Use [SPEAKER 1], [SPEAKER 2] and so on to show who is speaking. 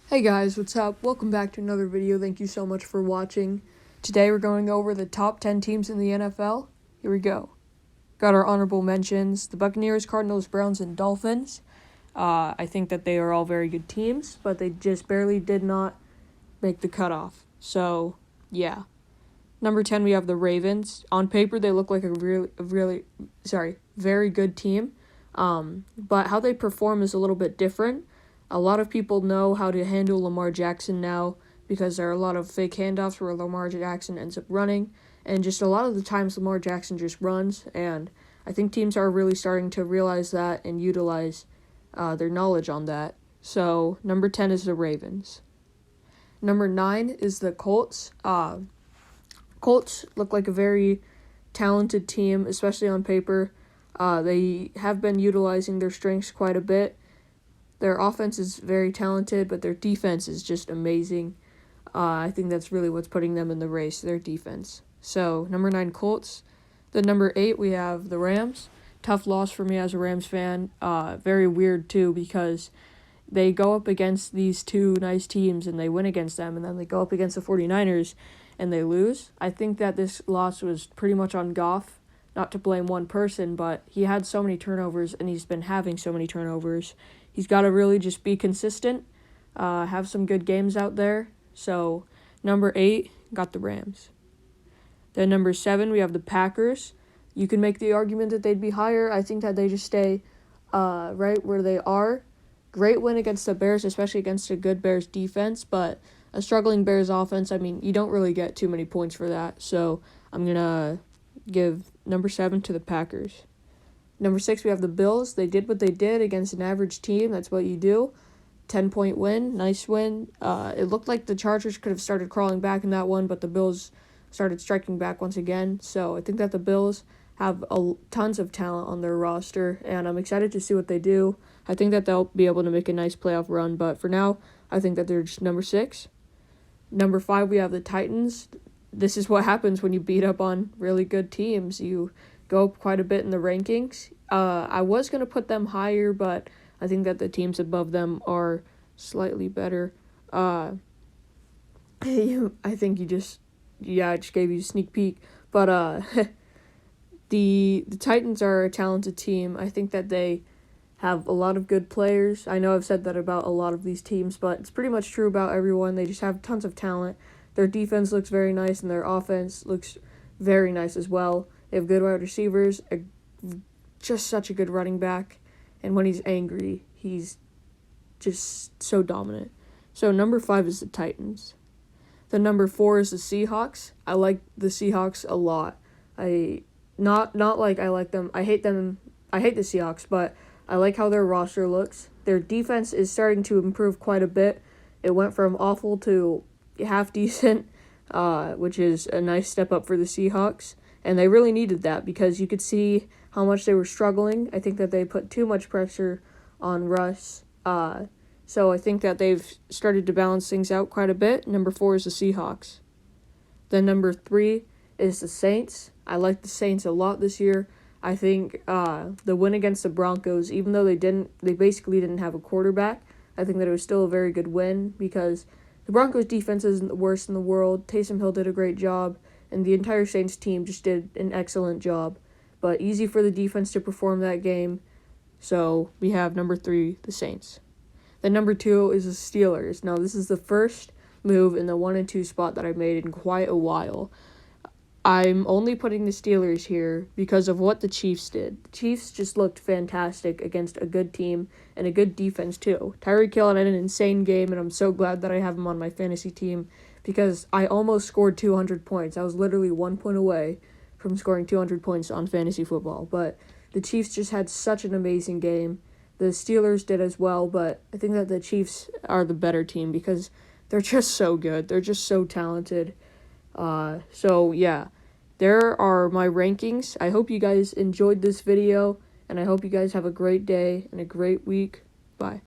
[SPEAKER 1] Hey guys, what's up? Welcome back to another video. Thank you so much for watching. Today we're going over the top 10 teams in the NFL. Here we go. Got our honorable mentions: the Buccaneers, Cardinals, Browns, and Dolphins. I think that they are all very good teams, but they just barely did not make the cutoff. So, yeah. Number 10, we have the Ravens. On paper, they look like a very good team. But how they perform is a little bit different. A lot of people know how to handle Lamar Jackson now because there are a lot of fake handoffs where Lamar Jackson ends up running. And just a lot of the times Lamar Jackson just runs. And I think teams are really starting to realize that and utilize their knowledge on that. So number 10 is the Ravens. Number 9 is the Colts. Colts look like a very talented team, especially on paper. They have been utilizing their strengths quite a bit. Their offense is very talented, but their defense is just amazing. I think that's really what's putting them in the race, their defense. So, number 9, Colts. The number 8, we have the Rams. Tough loss for me as a Rams fan. Very weird, too, because they go up against these two nice teams, and they win against them, and then they go up against the 49ers, and they lose. I think that this loss was pretty much on Goff. Not to blame one person, but he had so many turnovers, and he's been having so many turnovers. He's got to really just be consistent, have some good games out there. So, number 8, got the Rams. Then number 7, we have the Packers. You can make the argument that they'd be higher. I think that they just stay right where they are. Great win against the Bears, especially against a good Bears defense, but a struggling Bears offense, I mean, you don't really get too many points for that. So, I'm going to give number 7 to the Packers. Number 6, we have the Bills. They did what they did against an average team. That's what you do. 10-point win. Nice win. It looked like the Chargers could have started crawling back in that one, but the Bills started striking back once again. So I think that the Bills have tons of talent on their roster, and I'm excited to see what they do. I think that they'll be able to make a nice playoff run, but for now, I think that they're just number 6. Number 5, we have the Titans. This is what happens when you beat up on really good teams. You go up quite a bit in the rankings. I was going to put them higher, but I think that the teams above them are slightly better. I think I just gave you a sneak peek. But the Titans are a talented team. I think that they have a lot of good players. I know I've said that about a lot of these teams, but it's pretty much true about everyone. They just have tons of talent. Their defense looks very nice, and their offense looks very nice as well. They have good wide receivers, just such a good running back, and when he's angry, he's just so dominant. So number 5 is the Titans. The number 4 is the Seahawks. I like the Seahawks a lot. Not like I like them. I hate them. I hate the Seahawks, but I like how their roster looks. Their defense is starting to improve quite a bit. It went from awful to half decent, which is a nice step up for the Seahawks. And they really needed that because you could see how much they were struggling. I think that they put too much pressure on Russ. So I think that they've started to balance things out quite a bit. Number 4 is the Seahawks. Then number 3 is the Saints. I like the Saints a lot this year. I think the win against the Broncos, even though they basically didn't have a quarterback, I think that it was still a very good win because the Broncos defense isn't the worst in the world. Taysom Hill did a great job, and the entire Saints team just did an excellent job. But easy for the defense to perform that game. So we have number 3, the Saints. Then number 2 is the Steelers. Now this is the first move in the 1 and 2 spot that I've made in quite a while. I'm only putting the Steelers here because of what the Chiefs did. The Chiefs just looked fantastic against a good team and a good defense too. Tyreek Hill had an insane game, and I'm so glad that I have him on my fantasy team because I almost scored 200 points. I was literally 1 point away from scoring 200 points on fantasy football. But the Chiefs just had such an amazing game. The Steelers did as well, but I think that the Chiefs are the better team because they're just so good. They're just so talented. So yeah, there are my rankings. I hope you guys enjoyed this video, and I hope you guys have a great day and a great week. Bye.